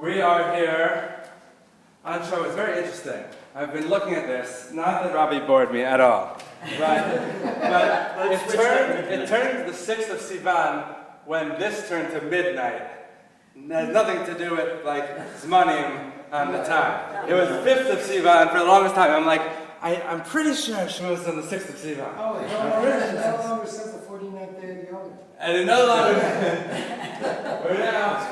We are here on Shavuot. It's very interesting. I've been looking at this. Not that Robbie bored me at all, but it turned the 6th of Sivan when this turned to midnight. It has nothing to do with Zmanim on the time. It was 5th of Sivan for the longest time. I'm like, I'm pretty sure Shavuot is on the 6th of Sivan. Oh, it no longer says the 49th day of the Yom. And it no longer, we're now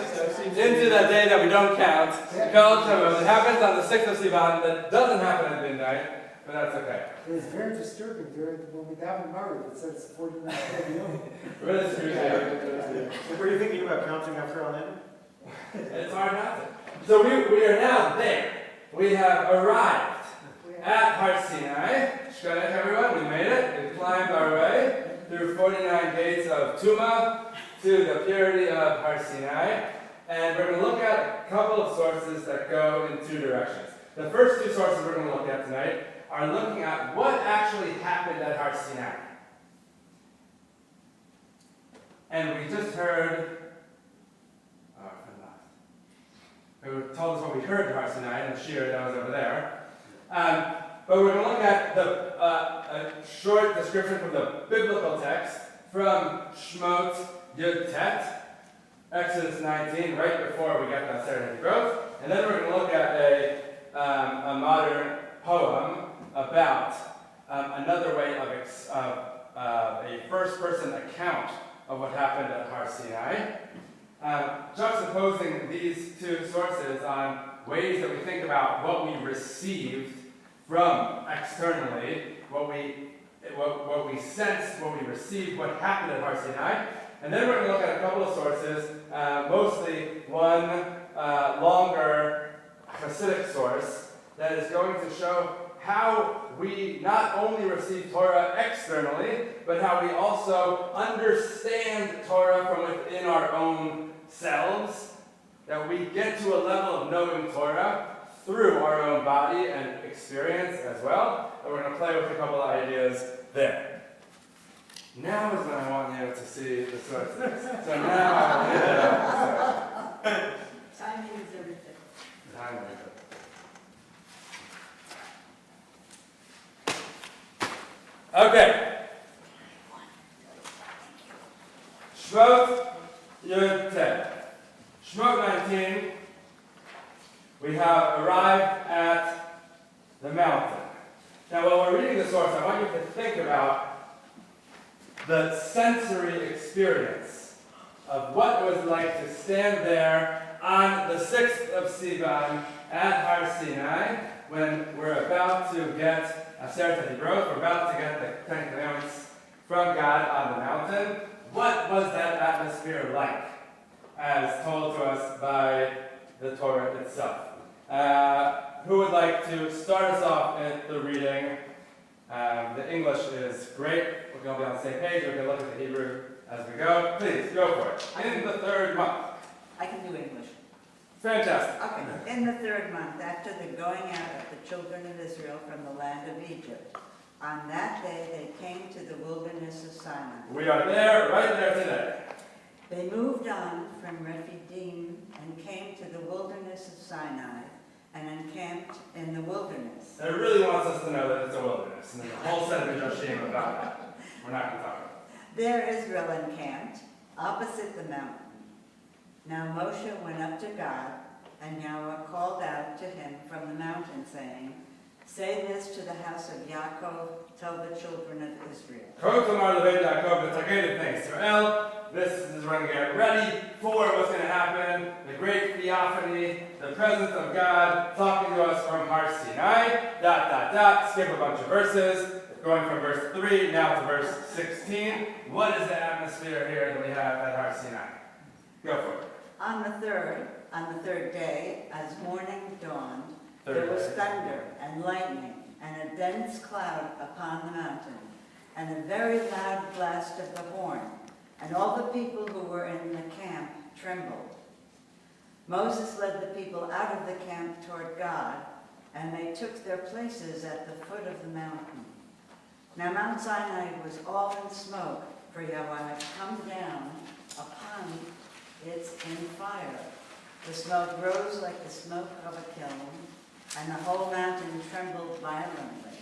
into that day that we don't count. Called Shavuot. It happens on the 6th of Sivan. That doesn't happen at midnight, but that's okay. It's very disturbing. When we daven Maariv, it says 49th day of the Yom. Really screwed. Were you thinking about counting after all in? It's hard not to. So we are now there. We have arrived at Har Sinai. Shkodesh, everyone. We made it. We climbed our way through 49 gates of Tumah to the purity of Har Sinai. And we're going to look at a couple of sources that go in two directions. The first two sources we're going to look at tonight are looking at what actually happened at Har Sinai. And we just heard, who told us what we heard at Har Sinai in the shir that was over there. But we're going to look at a short description from the biblical text from Shemot Yud Tet, Exodus 19, right before we get to Aseret Growth. And then we're going to look at a modern poem about another way of a first-person account of what happened at Har Sinai. Juxtaposing these two sources on ways that we think about what we received from externally, what we sensed, what we received, what happened at Har Sinai. And then we're going to look at a couple of sources, mostly one longer Hasidic source that is going to show how we not only receive Torah externally, but how we also understand Torah from within our own selves, that we get to a level of knowing Torah through our own body and experience as well. And we're going to play with a couple of ideas there. Now is when I want you to see the sources. So now I want you to Timing is everything. Timing is everything. Okay. Shemot Yud Tet. Shemot 19 we have arrived at the mountain. Now, while we're reading the source, I want you to think about the sensory experience of what it was like to stand there on the 6th of Sivan at Har Sinai when we're about to get Aseret HaDibrot, we're about to get the Ten Commandments from God on the mountain. What was that atmosphere like, as told to us by the Torah itself? Who would like to start us off at the reading? The English is great. We're going to be on the same page. We're going to look at the Hebrew as we go. Please, go for it. In the 3rd month. I can do English. Fantastic. Okay. In the 3rd month, after the going out of the children of Israel from the land of Egypt, on that day they came to the wilderness of Sinai. We are there, right there today. They moved on from Rephidim and came to the wilderness of Sinai and encamped in the wilderness. It really wants us to know that it's a wilderness, and there's a whole set of Midrashim about that. We're not going to talk about it. There Israel encamped opposite the mountain. Now Moshe went up to God, and Yahweh called out to him from the mountain, saying, "Say this to the house of Yaakov, tell the children of Israel." This is we're going to get ready for what's going to happen, the great theophany, the presence of God talking to us from Har Sinai, skip a bunch of verses, going from verse 3 now to verse 16. What is the atmosphere here that we have at Har Sinai? Go for it. On the third day, as morning dawned, there was thunder and lightning and a dense cloud upon the mountain, and a very loud blast of the horn, and all the people who were in the camp trembled. Moses led the people out of the camp toward God, and they took their places at the foot of the mountain. Now Mount Sinai was all in smoke, for Yahweh had come down upon it in fire. The smoke rose like the smoke of a kiln, and the whole mountain trembled violently.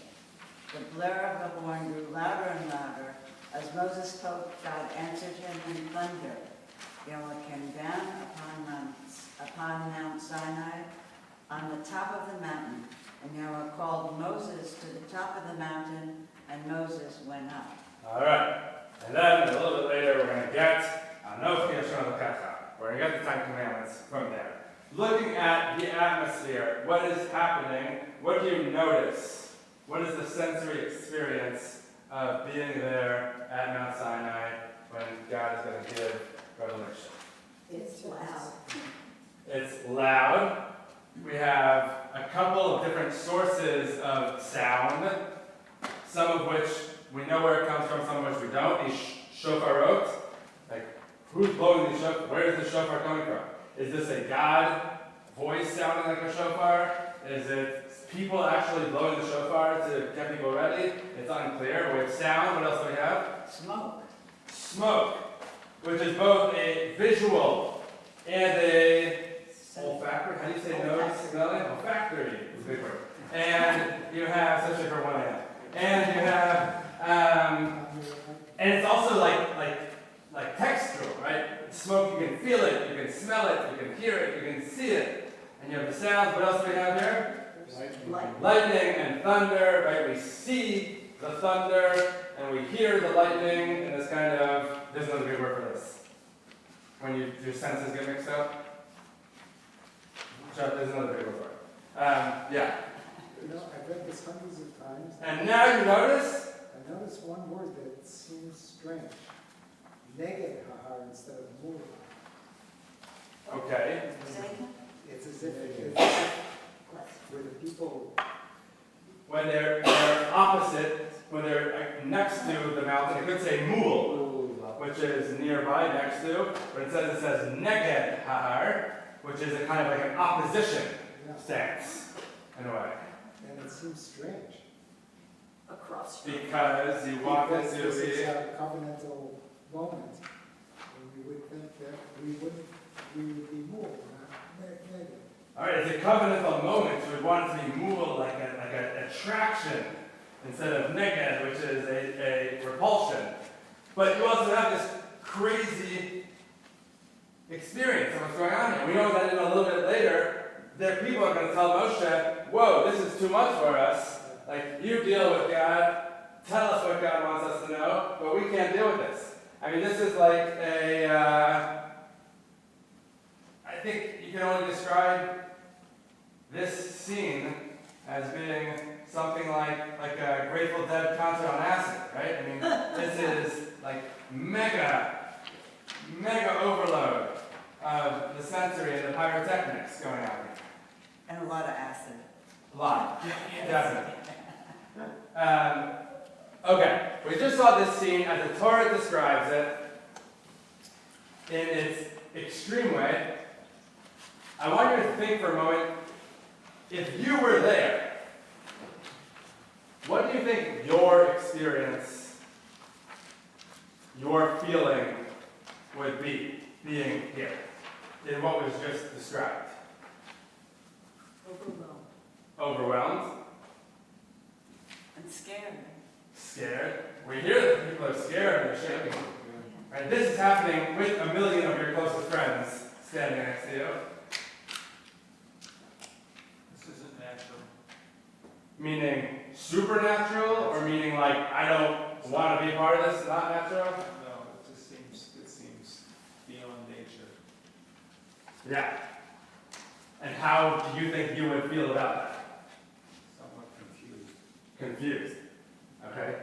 The blare of the horn grew louder and louder. As Moses spoke, God answered him in thunder. Yahweh came down upon Mount Sinai on the top of the mountain, and Yahweh called Moses to the top of the mountain, and Moses went up. All right. And then a little bit later, we're going to get Anochi Hashem Elokecha. We're going to get the Ten Commandments from there. Looking at the atmosphere, what is happening? What do you notice? What is the sensory experience of being there at Mount Sinai when God is going to give revelation? It's loud. It's loud. We have a couple of different sources of sound, some of which we know where it comes from, some of which we don't. These shofarot, like who's blowing these shofar? Where is the shofar coming from? Is this a God voice sounding like a shofar? Is it people actually blowing the shofar to get people ready? It's unclear. We have sound. What else do we have? Smoke. Smoke, which is both a visual and a olfactory. How do you say nose? Smelling? Olfactory is a big word. And you have, especially for 1 a.m. And you have, and it's also like textural, right? Smoke, you can feel it, you can smell it, you can hear it, you can see it. And you have the sounds. What else do we have here? Lightning and thunder, right? We see the thunder and we hear the lightning and this kind of, there's another good word for this. When your senses get mixed up. There's another big word for it. Yeah. You know, I've read this hundreds of times. And now you notice? I noticed one word that seems strange. Neged hahar instead of mul. Okay. It's as if where the people. When they're opposite, when they're next to the mountain, it could say mul, which is nearby, next to, but it says neged hahar, which is a kind of like an opposition stance, in a way. And it seems strange. Across. Because you walk into This is the... a covenantal moment, and we would think that we would be more, not negative. All right, it's a covenantal moment, so we want it to be mul, like an attraction, instead of neged, which is a repulsion. But you also have this crazy experience of what's going on here. We know that in a little bit later, their people are going to tell Moshe, whoa, this is too much for us. Like, you deal with God, tell us what God wants us to know, but we can't deal with this. I mean, this is like I think you can only describe this scene as being something like a Grateful Dead concert on acid, right? I mean, this is like mega overload of the sensory and the pyrotechnics going on here. And a lot of acid. A lot, definitely. Okay, we just saw this scene as the Torah describes it in its extreme way. I want you to think for a moment, if you were there, what do you think your experience, your feeling would be being here in what was just described? Overwhelmed. Overwhelmed? And scared. Scared? We hear that people are scared and they're shaking. Right? This is happening with 1 million of your closest friends standing next to you. This isn't natural. Meaning supernatural, or meaning like I don't want to be part of this, not natural? No, it seems beyond nature. Yeah. And how do you think you would feel about that? Somewhat confused. Confused. Okay.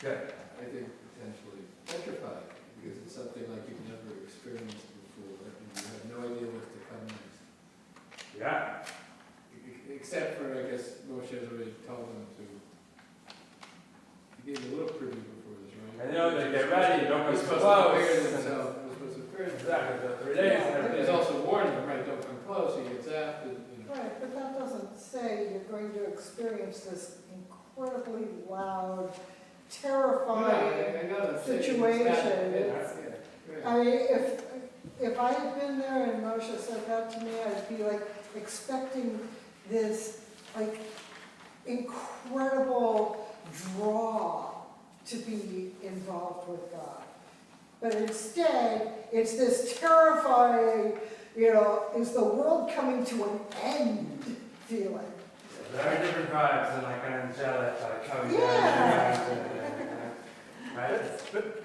Good. I think potentially petrified, because it's something like you've never experienced before, and you have no idea what's to come next. Yeah. Except for, I guess, Moshe has already told them to. He gave a little preview before this, right? And you know, they get ready, don't come He's too supposed to prepare close. themselves. He was supposed to prepare themselves. Exactly, the 3 days and But everything. he's also warned them, right, don't come close, he gets after, you know. Right, but that doesn't say you're going to experience this incredibly loud, terrifying I know, that's it. situation. Yeah. I mean, if I had been there and Moshe said that to me, I'd be like expecting this like incredible draw to be involved with God. But instead, it's this terrifying, is the world coming to an end feeling. Very different vibes than like an angelic, like coming Yeah. down. Right?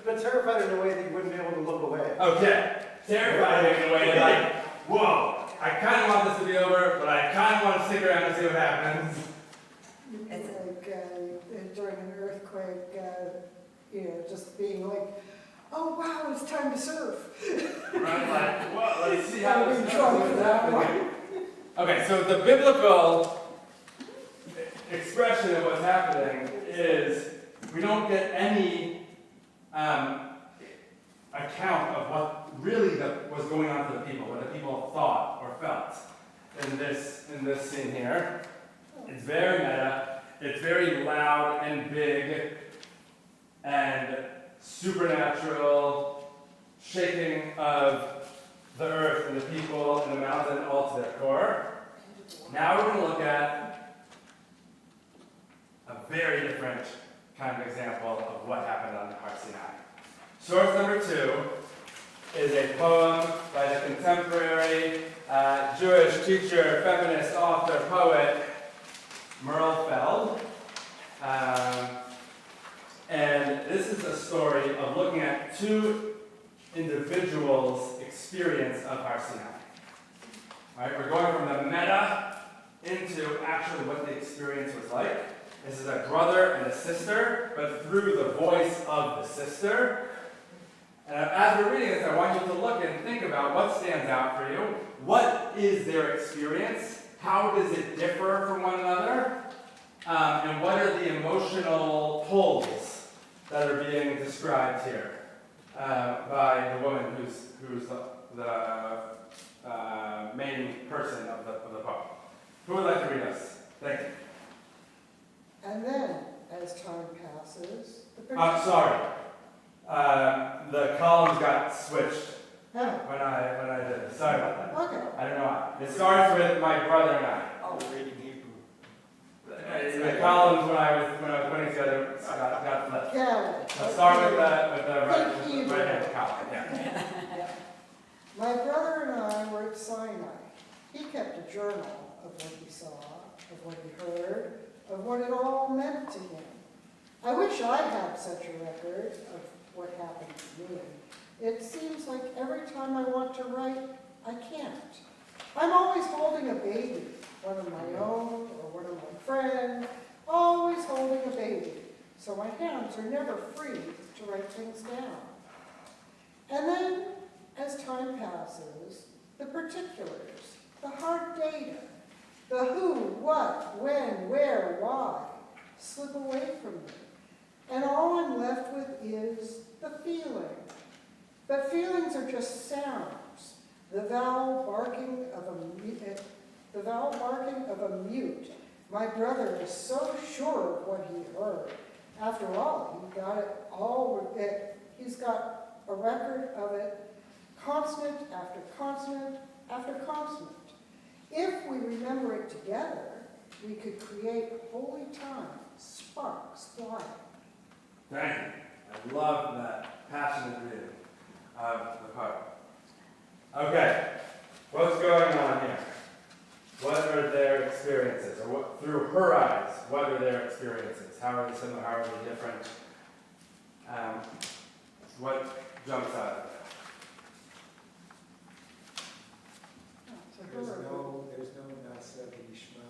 But terrified in a way that you wouldn't be able to look away. Okay. Terrifying in a way like, whoa, I kind of want this to be over, but I kind of want to stick around and see what happens. Like during an earthquake, just being like, oh wow, it's time to surf. Right? Like, whoa, let's see how this I've been drunk for goes. that one. Okay, so the biblical expression of what's happening is we don't get any account of what really was going on for the people, what the people thought or felt in this scene here. It's very meta, it's very loud and big and supernatural, shaking of the earth and the people and the mountain all to their core. Now we're going to look at a very different kind of example of what happened on the Har Sinai. Source number 2 is a poem by the contemporary Jewish teacher, feminist, author, poet, Merle Feld. And this is a story of looking at 2 individuals' experience of Har Sinai. All right, we're going from the meta into actually what the experience was like. This is a brother and a sister, but through the voice of the sister. And as we're reading this, I want you to look and think about what stands out for you. What is their experience? How does it differ from one another? And what are the emotional pulls that are being described here by the woman who's the main person of the poem? Who would like to read us? Thank you. And then, as time passes, the Sorry. The columns got switched Oh, when I did it. Sorry about that. okay. I don't know why. It starts with my brother and I. Oh, reading Hebrew. The columns when I was putting together got flipped. Got it. So start with the Thank you. right hand column. Yeah. My brother and I were at Sinai, He kept a journal of what he saw, of what he heard, of what it all meant to him. I wish I had such a record of what happened to me. It seems like every time I want to write, I can't. I'm always holding a baby, one of my own or one of my friends, always holding a baby. So my hands are never free to write things down. And then, as time passes, the particulars, the hard data, the who, what, when, where, why, slip away from me. And all I'm left with is the feeling. But feelings are just sounds. The vowel barking of a mute. My brother is so sure of what he heard. After all, he got it all. He's got a record of it, consonant after consonant after consonant. If we remember it together, we could create holy time, sparks flying. Thank you. I love that passionate reading of the poem. Okay, what's going on here? What are their experiences? Or what, through her eyes, what are their experiences? How are they similar? How are they different? What jumps out of it? There's no Nasa Yishma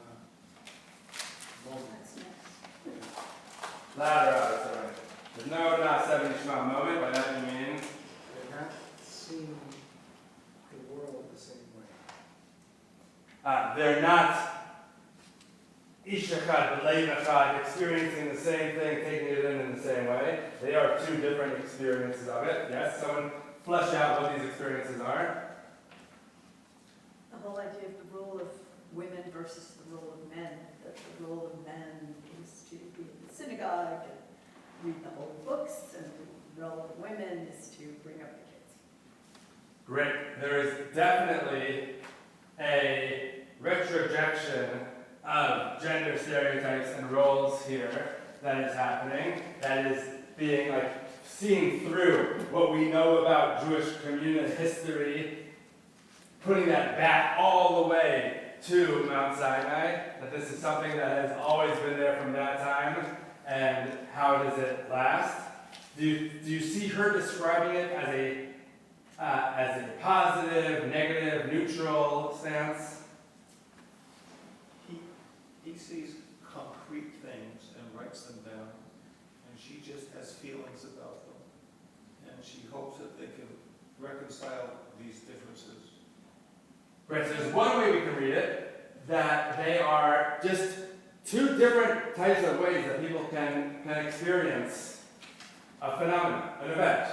moment. That's next. Louder, sorry. There's no not 70 Shema moment. By that you mean? They're not seeing the world the same way. They're not Ishachad, B'Leivachad, experiencing the same thing, taking it in the same way. They are two different experiences of it. Yes, someone flesh out what these experiences are. The whole idea of the role of women versus the role of men, that the role of men is to be in the synagogue and read the whole books, and the role of women is to bring up the kids. Great. There is definitely a retrojection of gender stereotypes and roles here that is happening, that is being seeing through what we know about Jewish community history, putting that back all the way to Mount Sinai, that this is something that has always been there from that time, and how does it last? Do you see her describing it as a positive, negative, neutral stance? He sees concrete things and writes them down, and she just has feelings about them. And she hopes that they can reconcile these differences. Right, so there's one way we can read it, that they are just two different types of ways that people can experience a phenomenon, an event,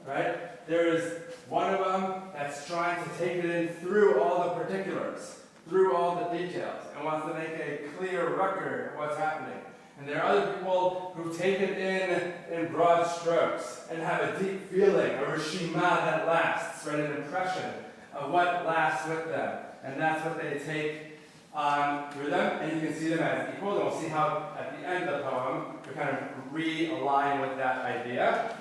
right? There is one of them that's trying to take it in through all the particulars, through all the details, and wants to make a clear record of what's happening. And there are other people who take it in broad strokes and have a deep feeling, a reshima that lasts, right, an impression of what lasts with them. And that's what they take on through them, and you can see them as equal. And we'll see how at the end of the poem we kind of realign with that idea.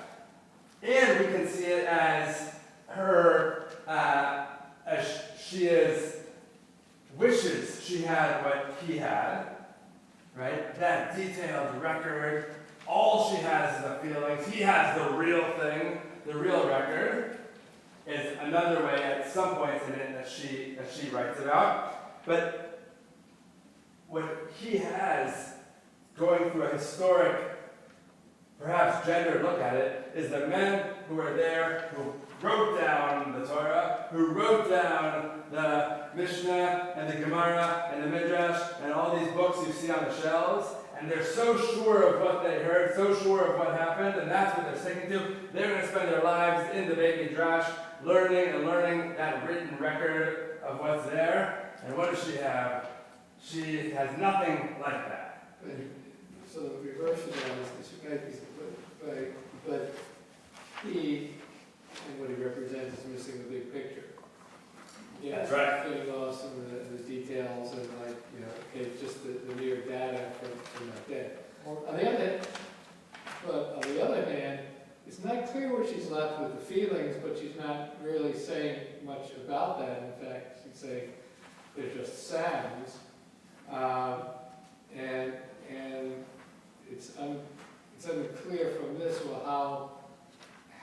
And we can see it as her, as she wishes she had what he had, right? That detailed record. All she has is the feelings. He has the real thing, the real record. Is another way at some points in it that she writes about. But what he has, going through a historic, perhaps gendered look at it, is the men who were there, who wrote down the Torah, who wrote down the Mishnah and the Gemara and the Midrash and all these books you see on the shelves, and they're so sure of what they heard, so sure of what happened, and that's what they're sticking to. They're going to spend their lives in the Beit Midrash, learning that written record of what's there. And what does she have? She has nothing like that. So the reverse of that is the Shemaitis, but he, and what he represents, is missing the big picture. Yeah, That's right. getting lost in the details and okay, just the mere data from that day. On the other hand, it's not clear where she's left with the feelings, but she's not really saying much about that. In fact, she'd say, they're just sounds. And it's unclear from this, well,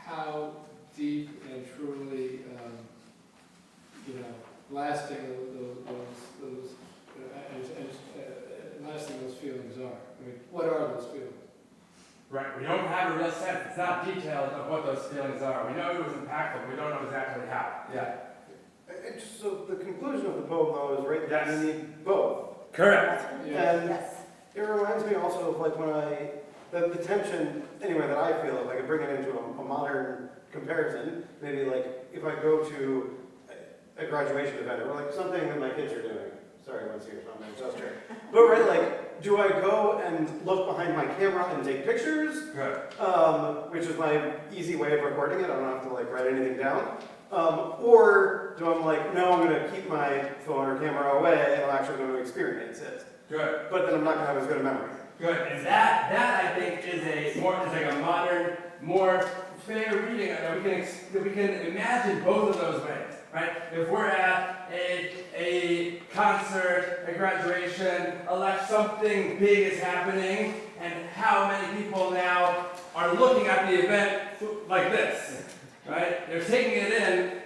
how deep and truly, lasting lasting those feelings are. I mean, what are those feelings? Right, we don't have a real sense. It's not detailed of what those feelings are. We know it was impactful. We don't know exactly how. Yeah. And so the conclusion of the poem, though, is right that Yes. you need both. Correct. Yeah. And Yes. it reminds me also of like when the tension, anyway, that I feel, if I could bring it into a modern comparison, maybe like if I go to a graduation event or like something that my kids are doing. Sorry, one's here, so I'm going to adjust here. But right, like, do I go and look behind my camera and take pictures? Good. Which is my easy way of recording it. I don't have to like write anything down. Or do I'm like, no, I'm going to keep my phone or camera away and I'm actually going to experience it. Good. But then I'm not going to have as good a memory. Good. And that I think is like a modern, more fair reading that we can imagine both of those ways, right? If we're at a concert, a graduation, something big is happening, and how many people now are looking at the event like this, right? They're taking it in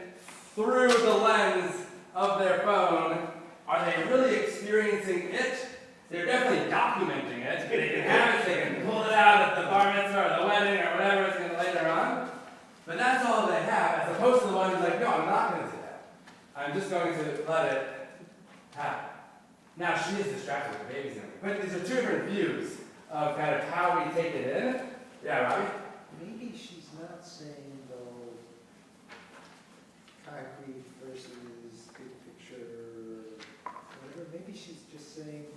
through the lens of their phone. Are they really experiencing it? They're definitely documenting it. They can have it, they can pull it out at the bar mitzvah or the wedding or whatever it's going to later on. But that's all they have, as opposed to the one who's like, no, I'm not going to do that. I'm just going to let it happen. Now, she is distracted with babies and everything. But these are two different views of kind of how we take it in. Yeah, Robbie? Maybe she's not saying, though, concrete versus big picture, whatever. Maybe she's just saying,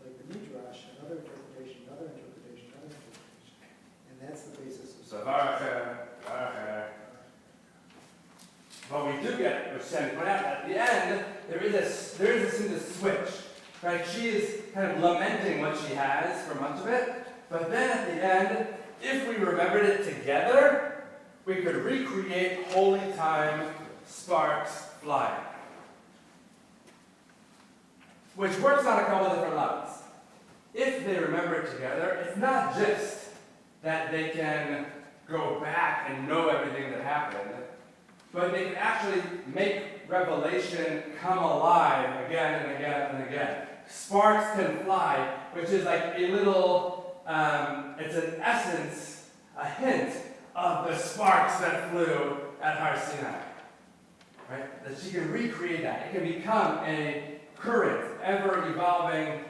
like the midrash, another interpretation, another interpretation, another interpretation. And that's the basis of... So, what we do get, which Sandy pointed out, at the end, there is a switch, right? She is kind of lamenting what she has for much of it, but then at the end, if we remembered it together, we could recreate holy time, sparks flying. Which works on a couple of different levels. If they remember it together, it's not just that they can go back and know everything that happened, but they can actually make revelation come alive again and again and again. Sparks can fly, which is like a little, it's an essence, a hint of the sparks that flew at Har Sinai. Right? That she can recreate that. It can become a current, ever-evolving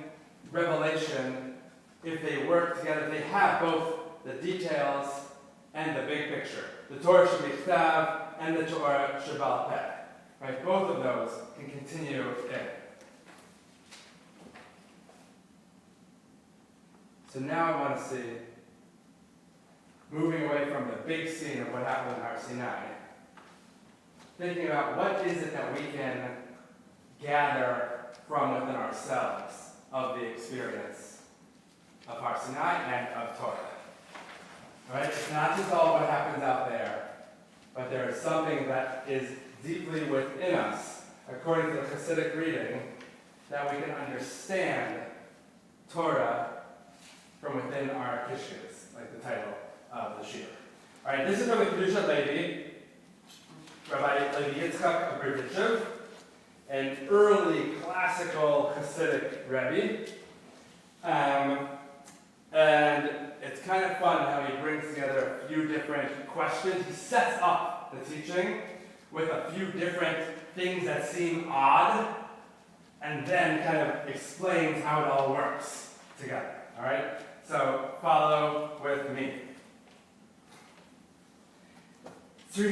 revelation if they work together, if they have both the details and the big picture. The Torah Shebiktav and the Torah Shebal Peh. Right? Both of those can continue in. So now I want to see, moving away from the big scene of what happened in Har Sinai, thinking about what is it that we can gather from within ourselves of the experience of Har Sinai and of Torah. Right? It's not just all what happens out there, but there is something that is deeply within us, according to the Hasidic reading, that we can understand Torah from within our Kiskhes, like the title of the shir. All right, this is from the Kedusha Levi, Rabbi Levi Yitzchak of Berdichev, an early classical Hasidic Rebbe. And it's kind of fun how he brings together a few different questions. He sets up the teaching with a few different things that seem odd, and then kind of explains how it all works together. All right? So follow with me. We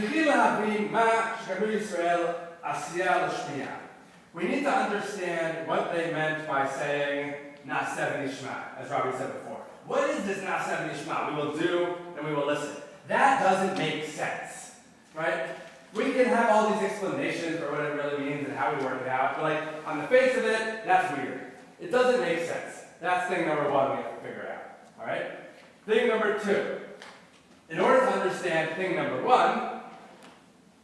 need to understand what they meant by saying Na'aseh Nishma, as Robbie said before. What is this Na'aseh Nishma? We will do and we will listen. That doesn't make sense, right? We can have all these explanations for what it really means and how we work it out, but like on the face of it, that's weird. It doesn't make sense. That's thing number one we have to figure out, all right? Thing number two. In order to understand thing number one,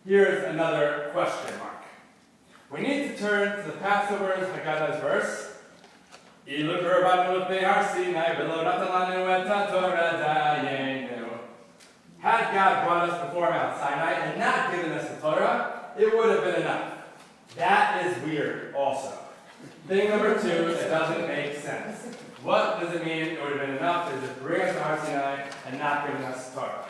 here's another question mark. We need to turn to the Passover's Haggadah's verse. "Ilu korbanot l'fnei har Sinai, v'lo natan lanu et haTorah dayenu." Had God brought us before Mount Sinai and not given us the Torah, it would have been enough. That is weird also. Thing number 2, it doesn't make sense. What does it mean it would have been enough to just bring us to Har Sinai and not giving us the Torah?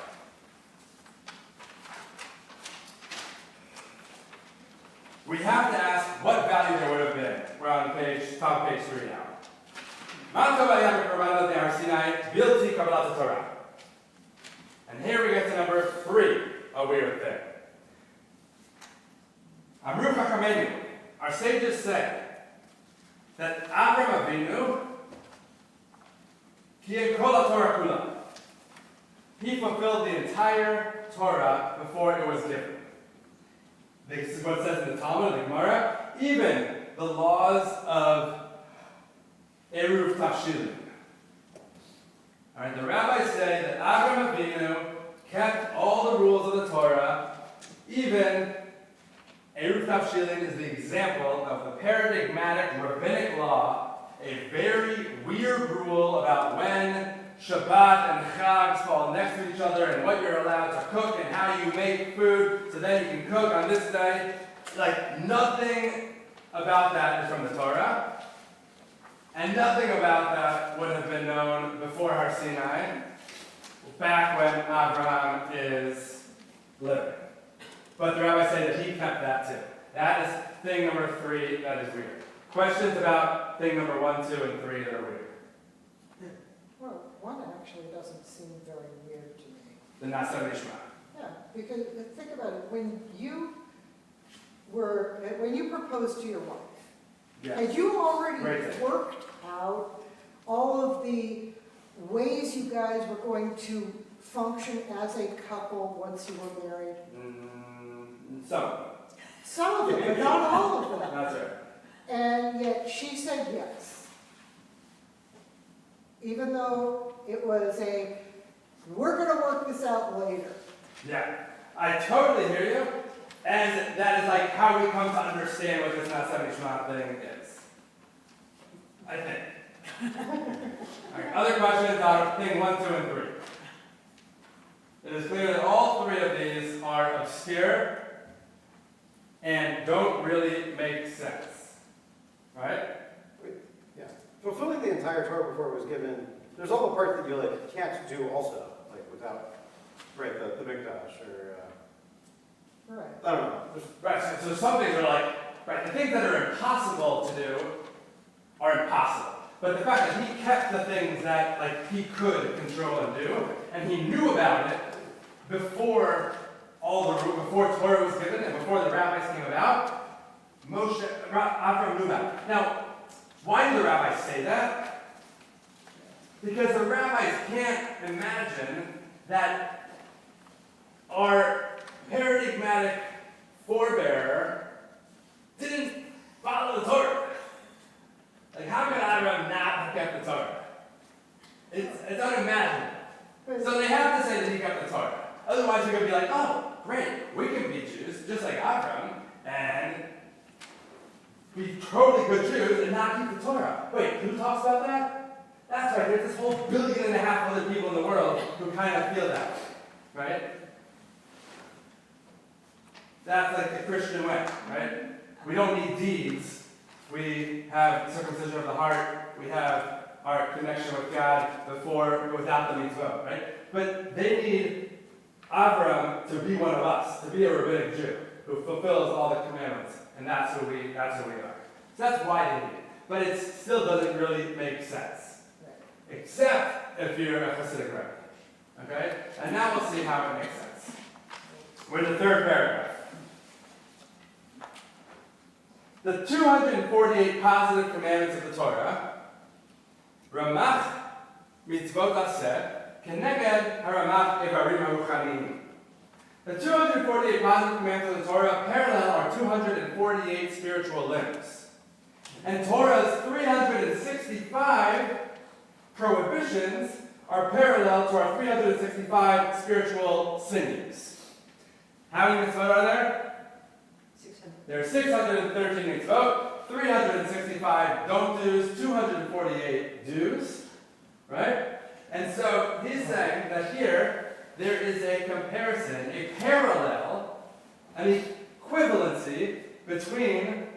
We have to ask what value there would have been. We're on top of page 3 now. And here we get to number 3, a weird thing. Amru Chachamenu, our sages say that Avram Avinu, he fulfilled the entire Torah before it was given. This is what it says in the Talmud, the Gemara, even the laws of Eruv Tafshilin. Alright, the rabbis say that Avram Avinu kept all the rules of the Torah, even Eruv Tafshilin is the example of the paradigmatic rabbinic law, a very weird rule about when Shabbat and Chags fall next to each other and what you're allowed to cook and how you make food so then you can cook on this day. Like, nothing about that is from the Torah. And nothing about that would have been known before Har Sinai, back when Abraham is living. But the rabbis say that he kept that too. That is thing number 3 that is weird. Questions about thing number 1, 2, and 3 that are weird? Well, one actually doesn't seem very weird to me. The Nasa Mishma. Yeah, because think about it, when you proposed to your wife, had you already worked out all of the ways you guys were going to function as a couple once you were married? Some of them, but not all of them. That's right. And yet she said yes. Even though it was we're going to work this out later. Yeah, I totally hear you. And that is like how we come to understand what this Nasa Mishma thing is. I think. Alright, other questions on thing 1, 2, and 3. It is clear that all 3 of these are obscure and don't really make sense. Right? Yeah. Fulfilling the entire Torah before it was given, there's all the parts that you can't do also, without, the Mikdash or, Right. I don't know. Right, so some things are the things that are impossible to do are impossible. But the fact that he kept the things that he could control and do, and he knew about it before before Torah was given and before the rabbis came about, Avram knew about it. Now, why do the rabbis say that? Because the rabbis can't imagine that our paradigmatic forebearer didn't follow the Torah. How could Avram not have kept the Torah? It's unimaginable. So they have to say that he kept the Torah. Otherwise, you're going to be like, oh, great, we can be Jews, just like Avram, and be totally good Jews and not keep the Torah. Wait, who talks about that? That's right, there's this whole 1.5 billion other people in the world who kind of feel that way, right? That's the Christian way, right? We don't need deeds. We have circumcision of the heart. We have our connection with God without the mitzvot, right? But they need Avram to be one of us, to be a rabbinic Jew who fulfills all the commandments, and that's who we are. So that's why they need it. But it still doesn't really make sense, except if you're a Hasidic rabbi. Okay? And now we'll see how it makes sense. We're in the 3rd paragraph. The 248 positive commandments of the Torah, Ramach mitzvot aseh, keneged haramach evarim haruchanim. The 248 positive commandments of the Torah parallel our 248 spiritual limbs. And Torah's 365 prohibitions are parallel to our 365 spiritual sinews. How many mitzvot are there? 600. There are 613 mitzvot, 365 don't do's, 248 do's, right? And so he's saying that here there is a comparison, a parallel, an equivalency between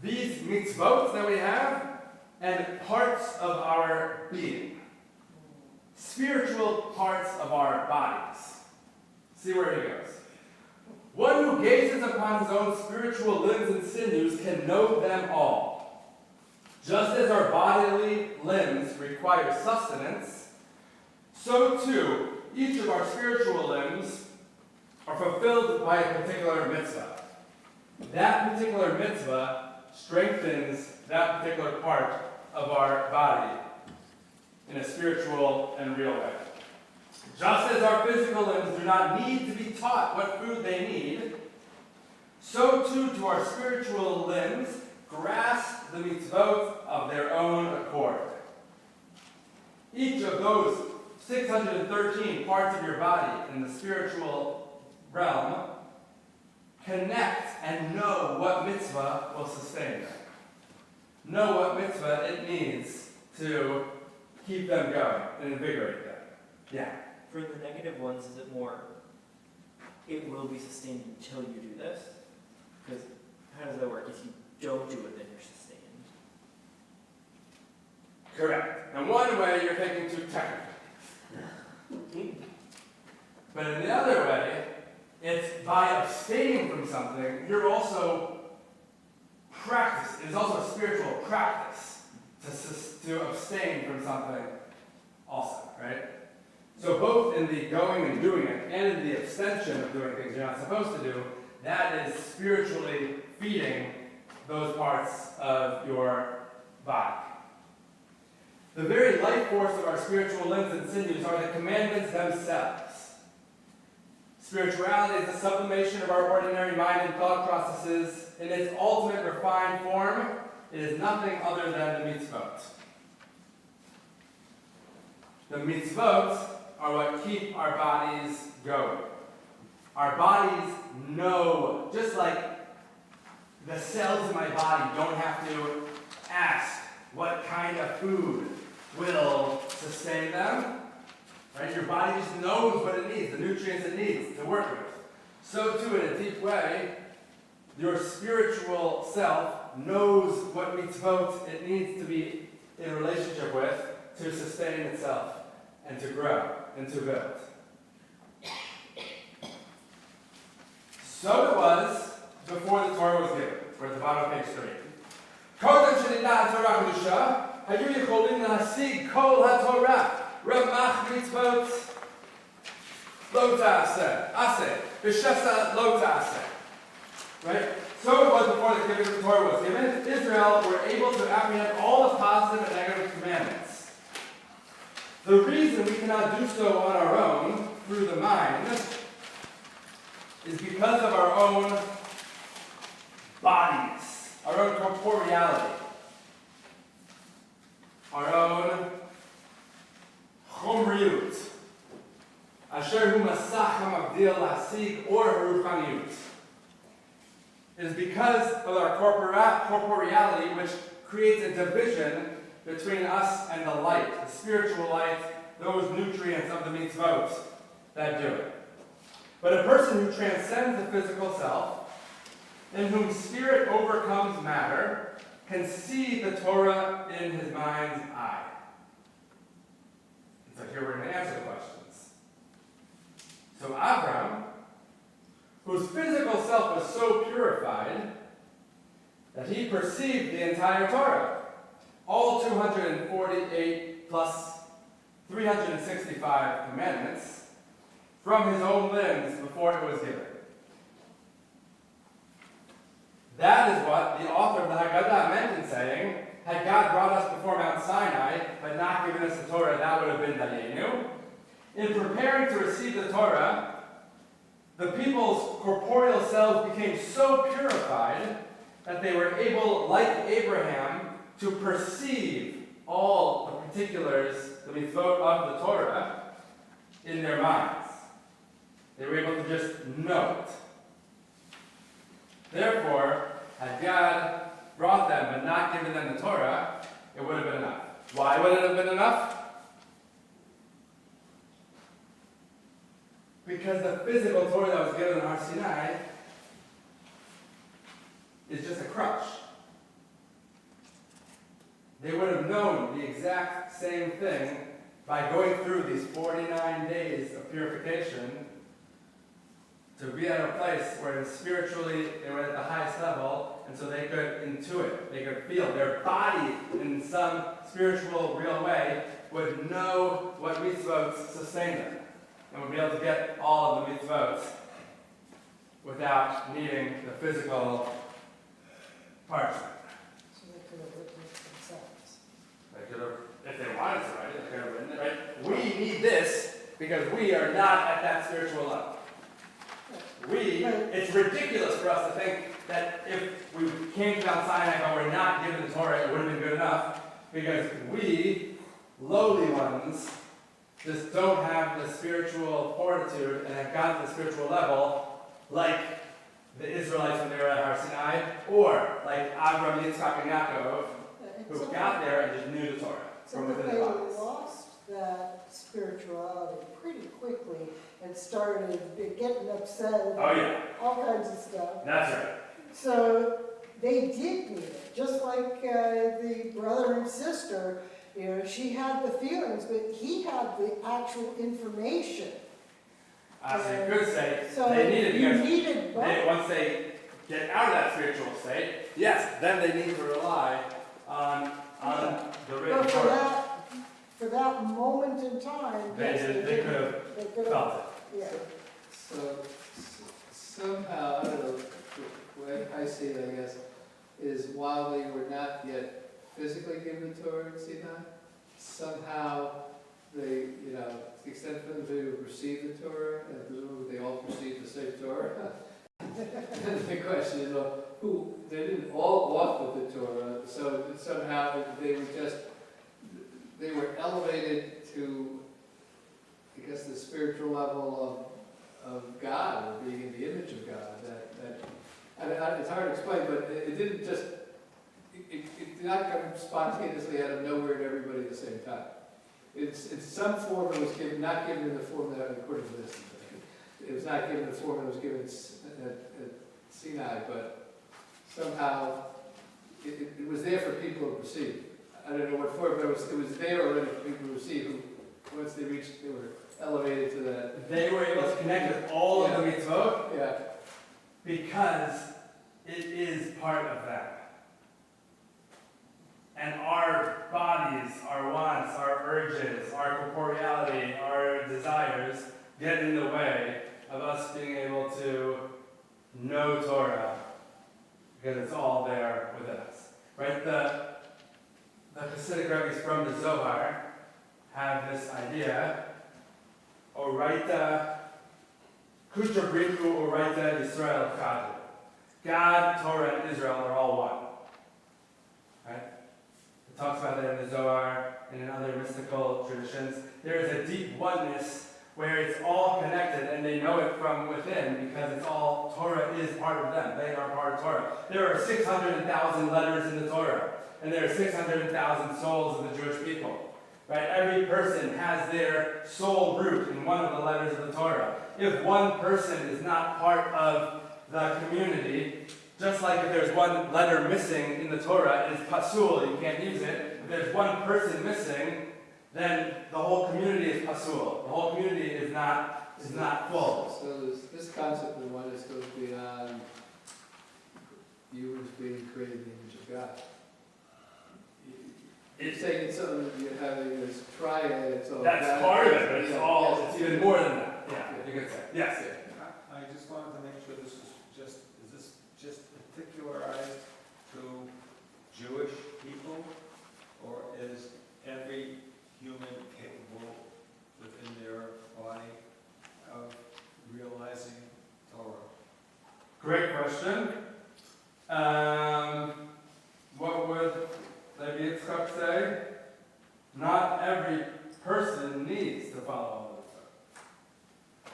these mitzvot that we have and parts of our being. Spiritual parts of our bodies. See where he goes. One who gazes upon his own spiritual limbs and sinews can know them all. Just as our bodily limbs require sustenance, so too each of our spiritual limbs are fulfilled by a particular mitzvah. That particular mitzvah strengthens that particular part of our body in a spiritual and real way. Just as our physical limbs do not need to be taught what food they need, so too do our spiritual limbs grasp the mitzvot of their own accord. Each of those 613 parts of your body in the spiritual realm connect and know what mitzvah will sustain them. Know what mitzvah it needs to keep them going and invigorate them. Yeah. For the negative ones, is it more, it will be sustained until you do this? Because how does that work? If you don't do it, then you're sustained. Correct. Now one way you're thinking too technical. But in the other way, it's by abstaining from something, you're also practicing. It's also a spiritual practice to abstain from something also, right? So both in the going and doing it and in the abstention of doing things you're not supposed to do, that is spiritually feeding those parts of your body. The very life force of our spiritual limbs and sinews are the commandments themselves. Spirituality is the sublimation of our ordinary mind and thought processes. In its ultimate refined form, it is nothing other than the mitzvot. The mitzvot are what keep our bodies going. Our bodies know, just like the cells in my body don't have to ask what kind of food will sustain them. Right? Your body just knows what it needs, the nutrients it needs to work with. So too, in a deep way, your spiritual self knows what mitzvot it needs to be in relationship with to sustain itself and to grow and to build. So it was before the Torah was given. We're at the bottom of page 3. Kodem shenitat Torah kedusha, hayu yicholim lahasig kol haTorah. Ramach mitzvot lo ta'aseh. Aseh. B'shesa lo ta'aseh. Right? So it was before the Torah was given. Israel were able to apprehend all the positive and negative commandments. The reason we cannot do so on our own, through the mind, is because of our own bodies, our own corporeality, our own chomriut, asher hu masach hamagdil lasig or haruchaniyut. It is because of our corporeality which creates a division between us and the light, the spiritual light, those nutrients of the mitzvot that do it. But a person who transcends the physical self, in whom spirit overcomes matter, can see the Torah in his mind's eye. So here we're going to answer the questions. So Avram, whose physical self was so purified that he perceived the entire Torah, all 248 plus 365 commandments, from his own limbs before it was given. That is what the author of the Haggadah meant in saying, had God brought us before Mount Sinai, but not given us the Torah, that would have been Dayenu. In preparing to receive the Torah, the people's corporeal selves became so purified that they were able, like Abraham, to perceive all the particulars, the mitzvot of the Torah, in their minds. They were able to just know it. Therefore, had God brought them but not given them the Torah, it would have been enough. Why would it have been enough? Because the physical Torah that was given in Har Sinai is just a crutch. They would have known the exact same thing by going through these 49 days of purification to be at a place where spiritually they were at the highest level, and so they could intuit, they could feel, their body in some spiritual, real way would know what mitzvot sustain them, and would be able to get all of the mitzvot without needing the physical parchment. So they could have written it themselves. They could have, if they wanted to write it, they could have written it, right? We need this because we are not at that spiritual level. It's ridiculous for us to think that if we came to Mount Sinai but we're not given the Torah, it would have been good enough, because we, lowly ones, just don't have the spiritual fortitude and have gotten to the spiritual level like the Israelites when they were at Har Sinai, or like Abraham, Yitzchak, and Yaakov, who got there and just knew the Torah from So within they their bodies. lost that spirituality pretty quickly and started getting upset Oh about yeah, all kinds of stuff. that's right. So they did need it, just like the brother and sister. You know, she had the feelings, but he had the actual information. As you could say, So they needed you because needed both. once they get out of that spiritual state, yes, then they need to rely on the written But Torah. for that moment in time, They yes, did- they did. could have They could have, Felt it. yeah. So somehow, I don't know, the way I see it, I guess, is while they were not yet physically given the Torah in Sinai, somehow they, you know, to the extent for them to receive the Torah, and presumably they all received the same Torah. And the question is, well, who, they didn't all walk with the Torah, so somehow they were elevated to, I guess, the spiritual level of God, or being in the image of God. It's hard to explain, but it didn't just, it did not come spontaneously out of nowhere to everybody at the same time. It's in some form it was given, not given in the form that, according to this, it was not given in the form that was given at Sinai, but somehow it was there for people to receive. I don't know what form, but it was there already for people to receive, who, once they reached, they were elevated to that. They were able to connect with all of the mitzvot Yeah. because it is part of them. And our bodies, our wants, our urges, our corporeality, our desires get in the way of us being able to know Torah because it's all there within us. Right? The Hasidic rabbis from the Zohar have this idea, Oraita Kusha Briku Oraita Yisrael Chadu. God, Torah, and Israel are all one. Right? It talks about that in the Zohar and in other mystical traditions. There is a deep oneness where it's all connected and they know it from within because it's all, Torah is part of them. They are part of Torah. There are 600,000 letters in the Torah, and there are 600,000 souls of the Jewish people. Right? Every person has their soul root in one of the letters of the Torah. If one person is not part of the community, just like if there's one letter missing in the Torah, it's pasul, you can't use it. If there's one person missing, then the whole community is pasul. The whole community is not full. So this concept of oneness goes beyond humans being created in the image of God. You're saying it's something that you're having this triad, it's all. That's God. part of it, but it's Yeah, all, yes. it's even more than that. Yeah, you could say. Yes. I just wanted to make sure this is this just particularized to Jewish people, or is every human capable within their body of realizing Torah? Great question. What would Levi Yitzchak say? Not every person needs to follow all of this.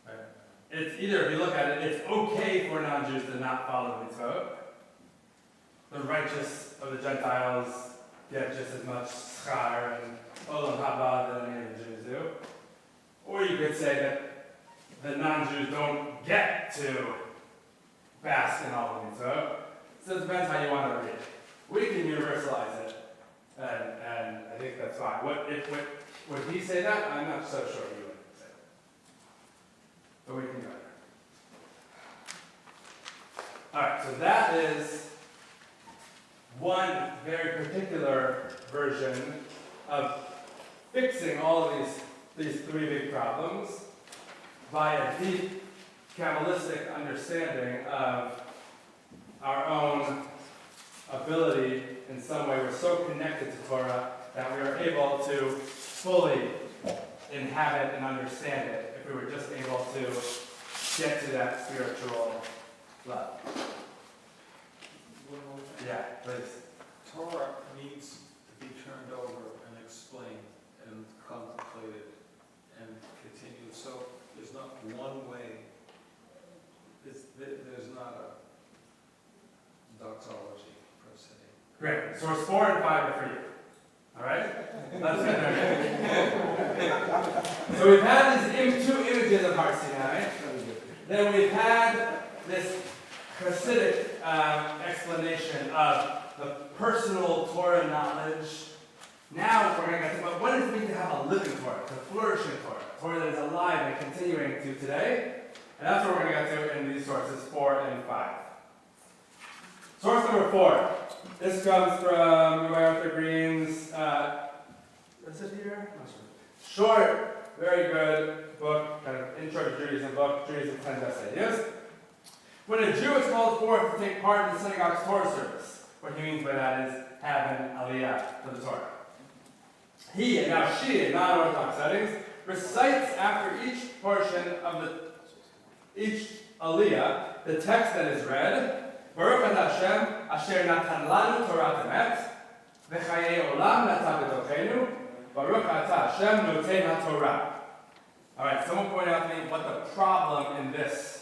Right? It's either, if you look at it, it's okay for non-Jews to not not follow the mitzvot. The righteous of the Gentiles get just as much schar and olam haba than any of the Jews do. Or you could say that the non-Jews don't get to bask in all the mitzvot. So it depends how you want to read it. We can universalize it, and I think that's fine. Would he say that? I'm not so sure he would say that. But we can go there. Alright, so that is one very particular version of fixing all of these three big problems by a deep Kabbalistic understanding of our own ability in some way. We're so connected to Torah that we are able to fully inhabit and understand it if we were just able to get to that spiritual level. One more thing. Yeah, please. Torah needs to be turned over and explained and contemplated and continued. So there's not one way. There's not a doxology per se. Great. Source 4 and 5 are for you. Alright? Let's get there. So we've had these two images of Har Sinai. Then we've had this Hasidic explanation of the personal Torah knowledge. Now we're going to get to what does it mean to have a living Torah, to flourishing Torah, Torah that is alive and continuing to today. And that's what we're going to get to in these sources 4 and 5. Source number 4. This comes from Arthur Green's, is it here? Short, very good book, kind of intro to Judaism book, Judaism 10 Best Ideas. When a Jew is called forth to take part in the synagogue's Torah service, what he means by that is have an aliyah to the Torah. He, and now she, in non-Orthodox settings, recites after each portion of each aliyah the text that is read, Baruch atah Hashem, asher natan lanu Torah emet, v'chayei olam natan b'tochenu, Baruch atah Hashem noten haTorah. All right, someone point out to me what the problem in this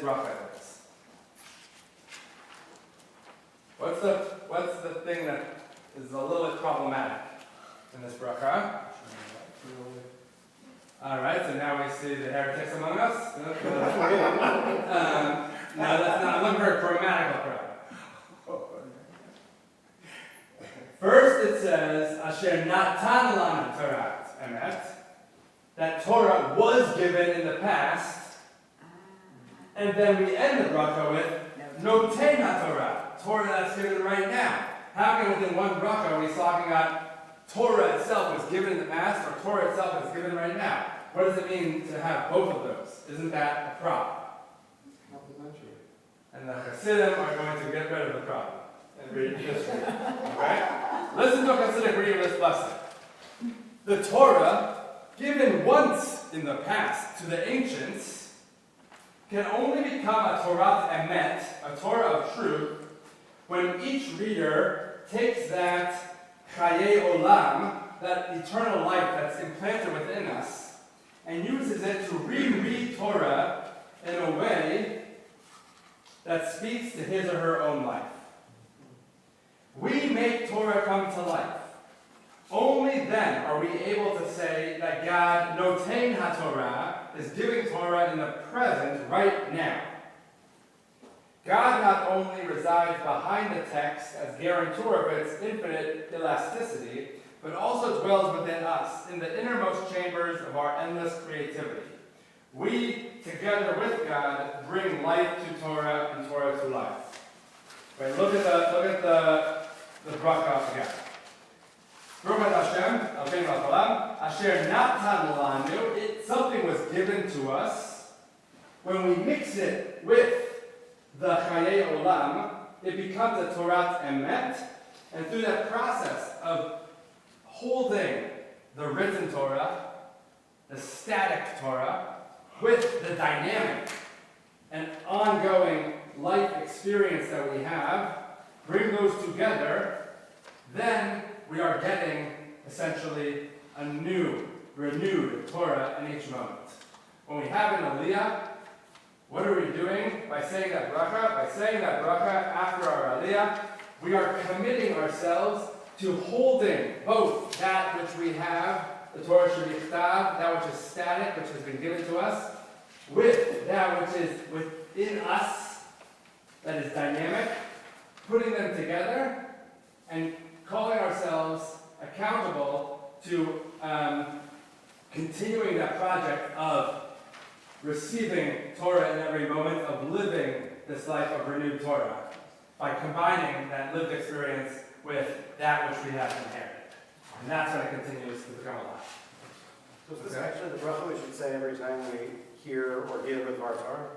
bracha is. What's the thing that is a little bit problematic in this bracha? All right, so now we see the heretics among us. No, that's not. I'm looking for a grammatical problem. First, it says Asher natan lanu Torah emet, that Torah was given in the past, and then we end the bracha with noten haTorah, Torah that's given right now. How can within one bracha are we talking about Torah itself was given in the past, or Torah itself is given right now? What does it mean to have both of those? Isn't that a problem? Complementary. And the Hasidim are going to get rid of the problem and read this reading. Okay? Listen to a Hasidic reading of this lesson. The Torah, given once in the past to the ancients, can only become a Torah emet, a Torah of truth, when each reader takes that chayei olam, that eternal life that's implanted within us, and uses it to reread Torah in a way that speaks to his or her own life. We make Torah come to life. Only then are we able to say that God, noten haTorah, is giving Torah in the present right now. God not only resides behind the text as guarantor of its infinite elasticity, but also dwells within us, in the innermost chambers of our endless creativity. We, together with God, bring life to Torah and Torah to life. Wait, look at the bracha again. Baruch atah Hashem, Elokeinu melech haolam, asher natan lanu, something was given to us. When we mix it with the chayei olam, it becomes a Torah emet, and through that process of holding the written Torah, the static Torah, with the dynamic and ongoing life experience that we have, bring those together, then we are getting essentially a new, renewed Torah in each moment. When we have an aliyah, What are we doing by saying that bracha? By saying that bracha after our aliyah, we are committing ourselves to holding both that which we have, the Torah Shavuot, that which is static, which has been given to us, with that which is within us, that is dynamic, putting them together, and calling ourselves accountable to continuing that project of receiving Torah in every moment, of living this life of renewed Torah, by combining that lived experience with that which we have inherited. And that's when it continues to become alive. So is this actually the bracha we should say every time we hear or give with our Torah?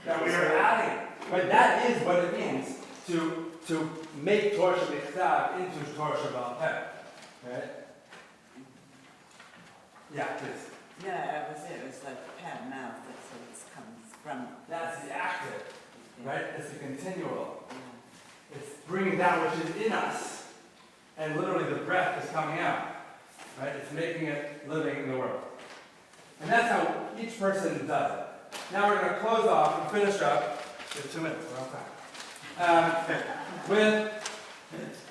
That we are adding. But that is what it means to make Torah Shebechtav into Torah Sheba'al Peh. Right? Yeah, please. Yeah, it was like pat mouth, that's what it comes from. That's the active, Yeah. right? It's the continual. Yeah. It's bringing that which is in us, and literally the breath is coming out, right? It's making it living in the world. And that's how each person does it. Now we're going to close off and finish up with 2 minutes, we're on time, with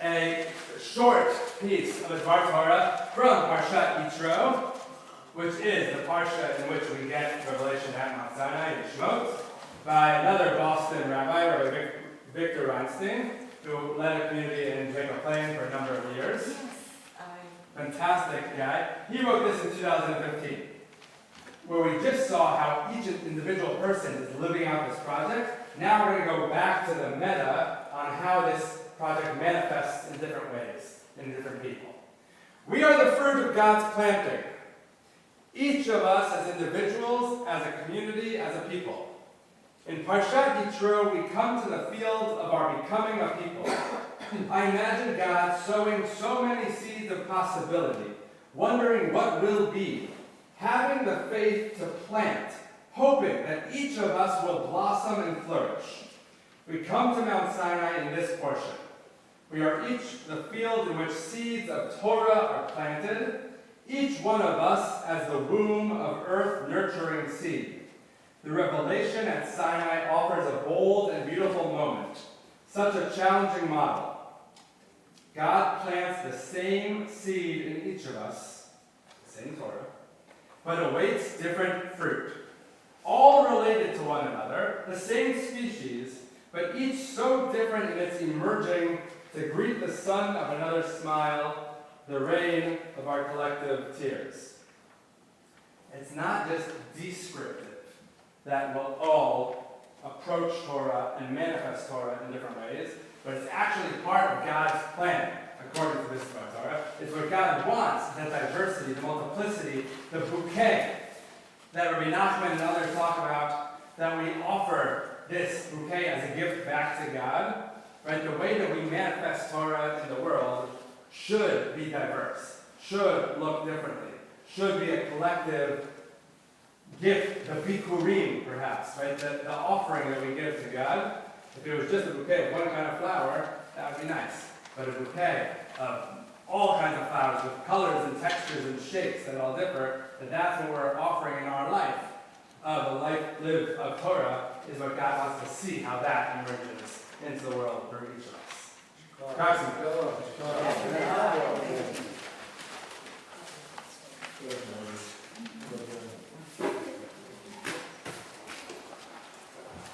a short piece of Dvar Torah from Parshat Yitro, which is the parsha in which we get Revelation at Mount Sinai in Shemot, by another Boston rabbi, Rabbi Victor Reinstein, who led a community in Jamaica Plain for a number of years. Yes, Fantastic guy. He wrote this in 2015, where we just saw how each individual person is living out this project. Now we're going to go back to the meta on how this project manifests in different ways, in different people. We are the fruit of God's planting. Each of us as individuals, as a community, as a people. In Parshat Yitro, we come to the field of our becoming a people. I imagine God sowing so many seeds of possibility, wondering what will be, having the faith to plant, hoping that each of us will blossom and flourish. We come to Mount Sinai in this portion. We are each the field in which seeds of Torah are planted, each one of us as the womb of earth nurturing seed. The revelation at Sinai offers a bold and beautiful moment, such a challenging model. God plants the same seed in each of us, the same Torah, but awaits different fruit. All related to one another, the same species, but each so different in its emerging to greet the sun of another smile, the rain of our collective tears. It's not just descriptive that we'll all approach Torah and manifest Torah in different ways, but it's actually part of God's plan, according to this Torah. It's what God wants, the diversity, the multiplicity, the bouquet that Rabbi Nachman and others talk about, that we offer this bouquet as a gift back to God. Right? The way that we manifest Torah in the world should be diverse, should look differently, should be a collective gift, the bikurim, perhaps, right? The offering that we give to God. If it was just a bouquet of one kind of flower, that would be nice. But a bouquet of all kinds of flowers with colors and textures and shapes that all differ, that's what we're offering in our life. The life lived of Torah is what God wants to see, how that emerges into the world through each of us. Thank you. Good.